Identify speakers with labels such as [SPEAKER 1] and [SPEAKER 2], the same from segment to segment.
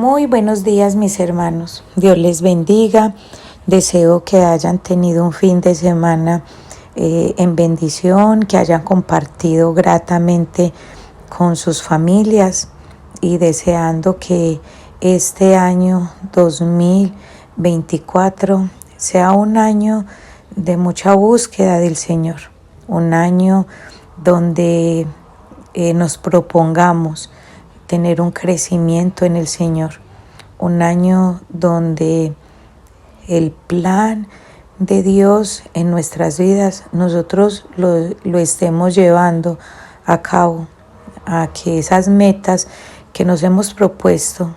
[SPEAKER 1] Muy buenos días, mis hermanos. Dios les bendiga. Deseo que hayan tenido un fin de semana en bendición, que hayan compartido gratamente con sus familias y deseando que este año 2024 sea un año de mucha búsqueda del Señor, un año donde nos propongamos tener un crecimiento en el Señor, un año donde el plan de Dios en nuestras vidas nosotros lo estemos llevando a cabo, a que esas metas que nos hemos propuesto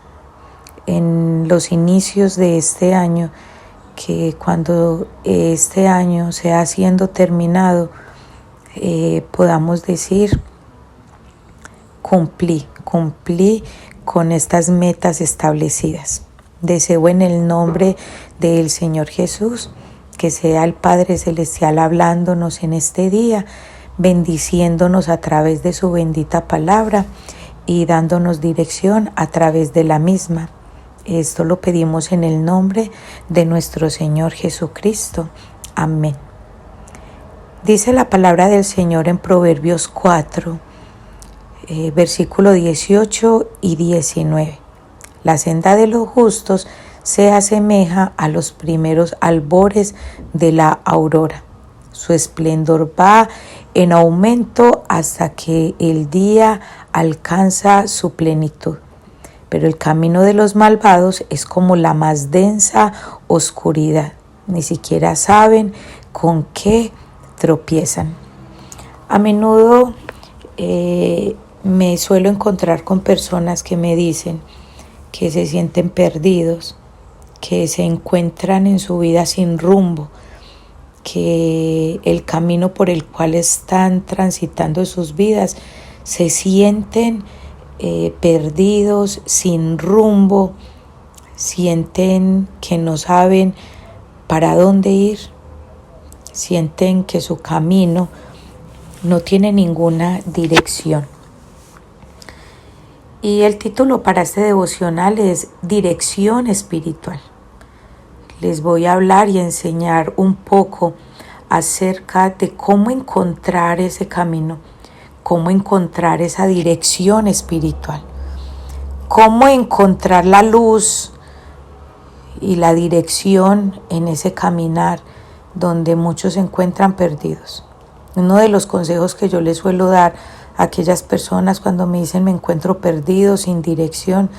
[SPEAKER 1] en los inicios de este año, que cuando este año sea siendo terminado, podamos decir: cumplí con estas metas establecidas. Deseo en el nombre del Señor Jesús que sea el Padre Celestial hablándonos en este día, bendiciéndonos a través de su bendita palabra y dándonos dirección a través de la misma. Esto lo pedimos en el nombre de nuestro Señor Jesucristo. Amén. Dice la palabra del Señor en Proverbios 4, versículo 18 y 19. La senda de los justos se asemeja a los primeros albores de la aurora. Su esplendor va en aumento hasta que el día alcanza su plenitud. Pero el camino de los malvados es como la más densa oscuridad. Ni siquiera saben con qué tropiezan. A menudo me suelo encontrar con personas que me dicen que se sienten perdidos, que se encuentran en su vida sin rumbo, que el camino por el cual están transitando sus vidas se sienten perdidos, sin rumbo, sienten que no saben para dónde ir, sienten que su camino no tiene ninguna dirección. Y el título para este devocional es Dirección Espiritual. Les voy a hablar y enseñar un poco acerca de cómo encontrar ese camino, cómo encontrar esa dirección espiritual, cómo encontrar la luz y la dirección en ese caminar donde muchos se encuentran perdidos. Uno de los consejos que yo les suelo dar a aquellas personas cuando me dicen me encuentro perdido, sin dirección,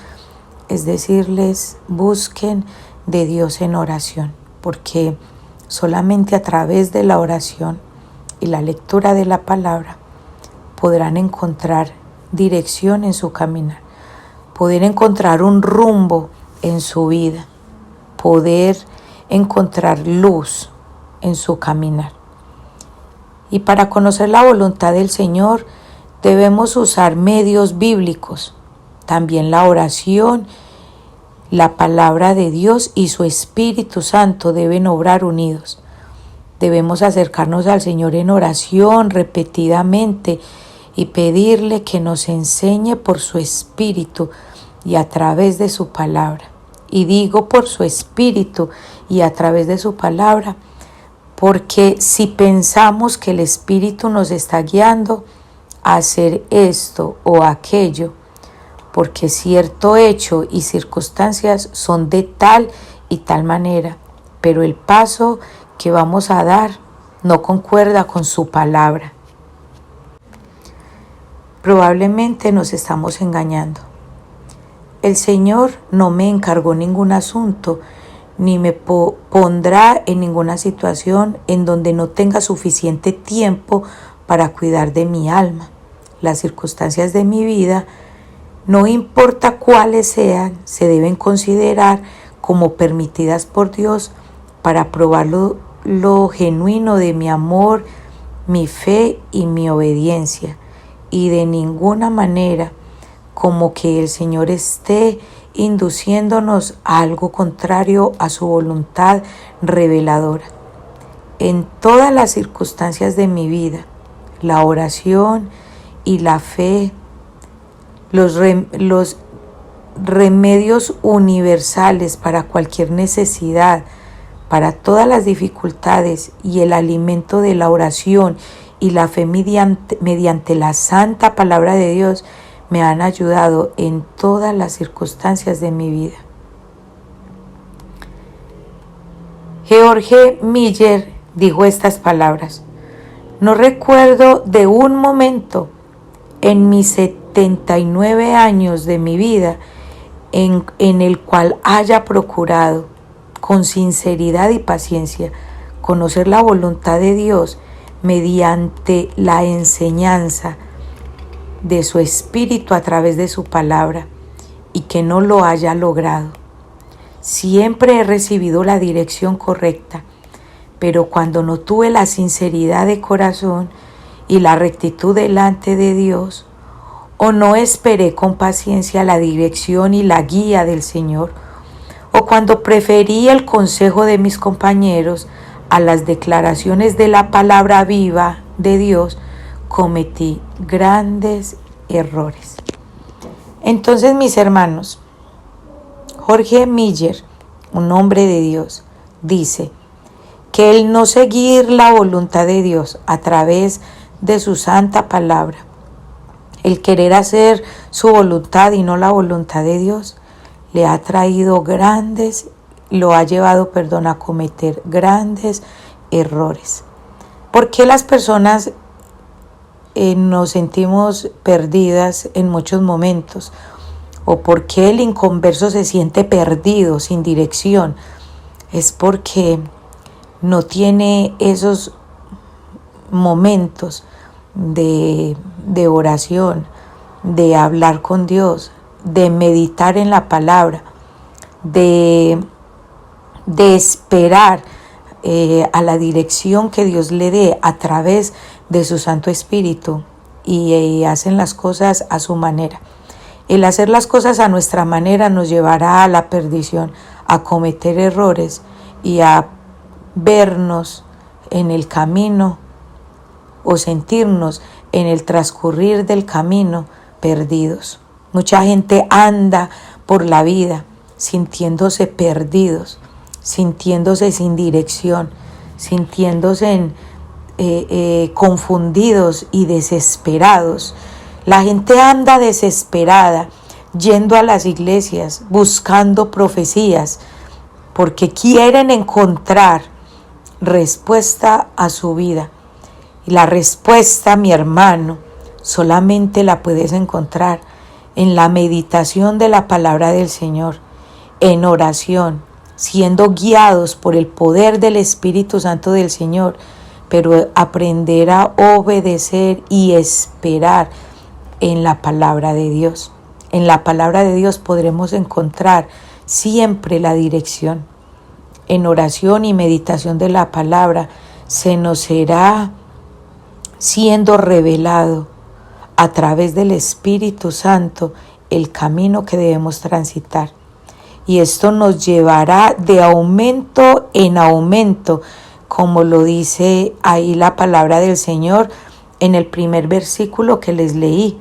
[SPEAKER 1] es decirles: busquen de Dios en oración, porque solamente a través de la oración y la lectura de la palabra podrán encontrar dirección en su caminar, poder encontrar un rumbo en su vida, poder encontrar luz en su caminar. Y para conocer la voluntad del Señor debemos usar medios bíblicos, también la oración, la palabra de Dios y su Espíritu Santo deben obrar unidos. Debemos acercarnos al Señor en oración repetidamente y pedirle que nos enseñe por su Espíritu y a través de su palabra. Y digo por su Espíritu y a través de su palabra, porque si pensamos que el Espíritu nos está guiando a hacer esto o aquello, porque cierto hecho y circunstancias son de tal y tal manera, pero el paso que vamos a dar no concuerda con su palabra, probablemente nos estamos engañando. El Señor no me encargó ningún asunto, ni me pondrá en ninguna situación en donde no tenga suficiente tiempo para cuidar de mi alma. Las circunstancias de mi vida, no importa cuáles sean, se deben considerar como permitidas por Dios para probar lo genuino de mi amor, mi fe y mi obediencia, y de ninguna manera como que el Señor esté induciéndonos a algo contrario a su voluntad reveladora. En todas las circunstancias de mi vida, la oración y la fe, los remedios universales para cualquier necesidad, para todas las dificultades, y el alimento de la oración y la fe mediante la santa palabra de Dios me han ayudado en todas las circunstancias de mi vida. George Miller dijo estas palabras: no recuerdo de un momento en mis 79 años de mi vida en el cual haya procurado con sinceridad y paciencia conocer la voluntad de Dios mediante la enseñanza de su Espíritu a través de su palabra, y que no lo haya logrado. Siempre he recibido la dirección correcta, pero cuando no tuve la sinceridad de corazón y la rectitud delante de Dios, o no esperé con paciencia la dirección y la guía del Señor, o cuando preferí el consejo de mis compañeros a las declaraciones de la palabra viva de Dios, cometí grandes errores. Entonces, mis hermanos, George Miller, un hombre de Dios, dice que el no seguir la voluntad de Dios a través de su santa palabra, el querer hacer su voluntad y no la voluntad de Dios, le ha traído lo ha llevado a cometer grandes errores. ¿Por qué las personas nos sentimos perdidas en muchos momentos? ¿O por qué el inconverso se siente perdido, sin dirección? Es porque no tiene esos momentos de oración, de hablar con Dios, de meditar en la palabra, de esperar a la dirección que Dios le dé a través de su Santo Espíritu, y hacen las cosas a su manera. El hacer las cosas a nuestra manera nos llevará a la perdición, a cometer errores y a vernos en el camino o sentirnos en el transcurrir del camino perdidos. Mucha gente anda por la vida sintiéndose perdidos, sintiéndose sin dirección, sintiéndose confundidos y desesperados. La gente anda desesperada, yendo a las iglesias, buscando profecías, porque quieren encontrar respuesta a su vida. Y la respuesta, mi hermano, solamente la puedes encontrar en la meditación de la palabra del Señor, en oración, siendo guiados por el poder del Espíritu Santo del Señor, pero aprender a obedecer y esperar en la palabra de Dios. En la palabra de Dios podremos encontrar siempre la dirección. En oración y meditación de la palabra se nos será siendo revelado a través del Espíritu Santo el camino que debemos transitar. Y esto nos llevará de aumento en aumento, como lo dice ahí la palabra del Señor en el primer versículo que les leí,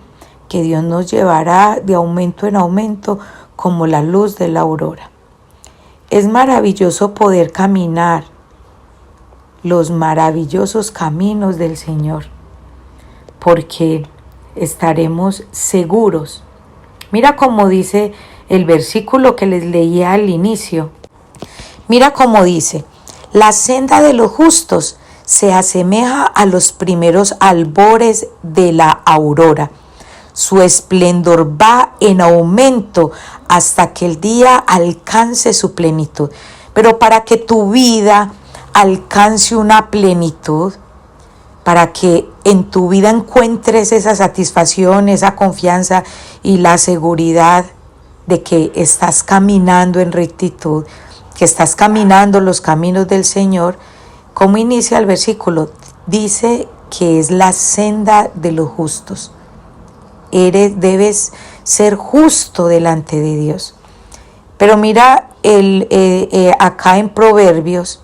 [SPEAKER 1] que Dios nos llevará de aumento en aumento como la luz de la aurora. Es maravilloso poder caminar los maravillosos caminos del Señor, porque estaremos seguros. Mira cómo dice el versículo que les leía al inicio. Mira cómo dice: la senda de los justos se asemeja a los primeros albores de la aurora. Su esplendor va en aumento hasta que el día alcance su plenitud. Pero para que tu vida alcance una plenitud, para que en tu vida encuentres esa satisfacción, esa confianza y la seguridad de que estás caminando en rectitud, que estás caminando los caminos del Señor, ¿cómo inicia el versículo? Dice que es la senda de los justos. Debes ser justo delante de Dios. Pero mira, acá en Proverbios,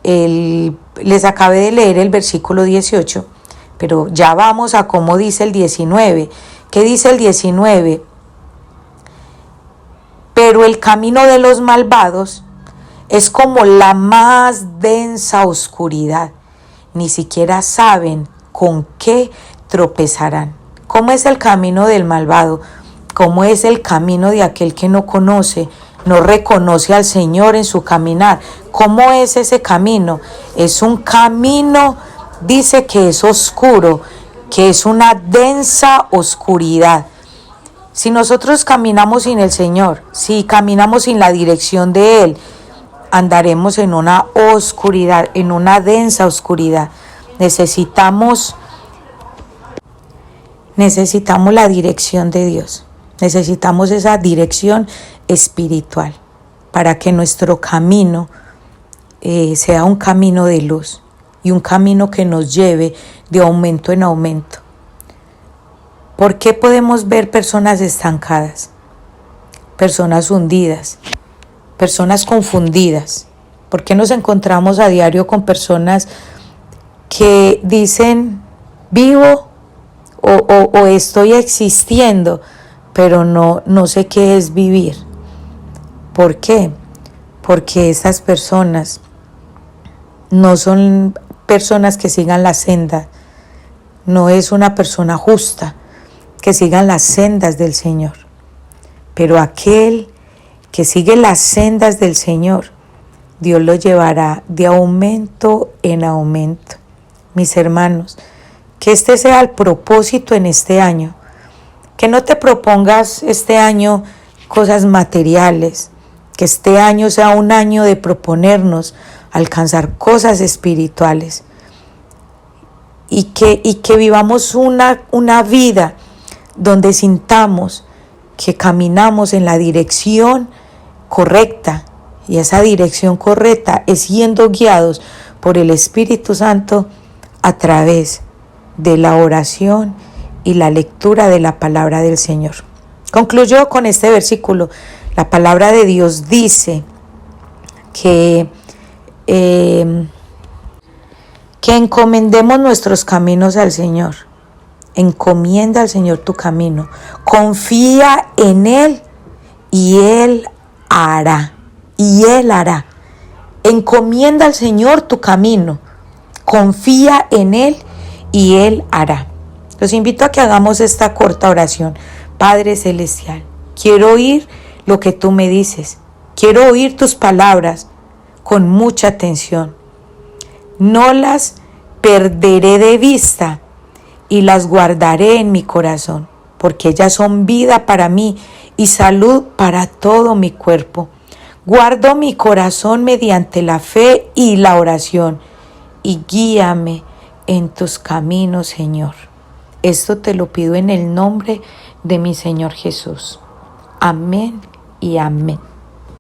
[SPEAKER 1] les acabé de leer el versículo 18, pero ya vamos a cómo dice el 19. ¿Qué dice el 19? Pero el camino de los malvados es como la más densa oscuridad. Ni siquiera saben con qué tropezarán. ¿Cómo es el camino del malvado? ¿Cómo es el camino de aquel que no conoce, no reconoce al Señor en su caminar? ¿Cómo es ese camino? Es un camino, dice que es oscuro, que es una densa oscuridad. Si nosotros caminamos sin el Señor, si caminamos sin la dirección de Él, andaremos en una oscuridad, en una densa oscuridad. Necesitamos la dirección de Dios. Necesitamos esa dirección espiritual para que nuestro camino sea un camino de luz y un camino que nos lleve de aumento en aumento. ¿Por qué podemos ver personas estancadas, personas hundidas, personas confundidas? ¿Por qué nos encontramos a diario con personas que dicen vivo o estoy existiendo, pero no sé qué es vivir? ¿Por qué? Porque estas personas no son personas que sigan la senda, no es una persona justa que sigan las sendas del Señor. Pero aquel que sigue las sendas del Señor, Dios lo llevará de aumento en aumento. Mis hermanos, que este sea el propósito en este año. Que no te propongas este año cosas materiales. Que este año sea un año de proponernos alcanzar cosas espirituales. Y que vivamos una vida donde sintamos que caminamos en la dirección correcta. Y esa dirección correcta es siendo guiados por el Espíritu Santo a través de la oración y la lectura de la palabra del Señor. Concluyo con este versículo. La palabra de Dios dice que encomendemos nuestros caminos al Señor. Encomienda al Señor tu camino. Confía en Él y Él hará. Y Él hará. Encomienda al Señor tu camino. Confía en Él y Él hará. Los invito a que hagamos esta corta oración. Padre Celestial, quiero oír lo que tú me dices. Quiero oír tus palabras con mucha atención. No las perderé de vista y las guardaré en mi corazón, porque ellas son vida para mí y salud para todo mi cuerpo. Guardo mi corazón mediante la fe y la oración y guíame en tus caminos, Señor. Esto te lo pido en el nombre de mi Señor Jesús. Amén y amén.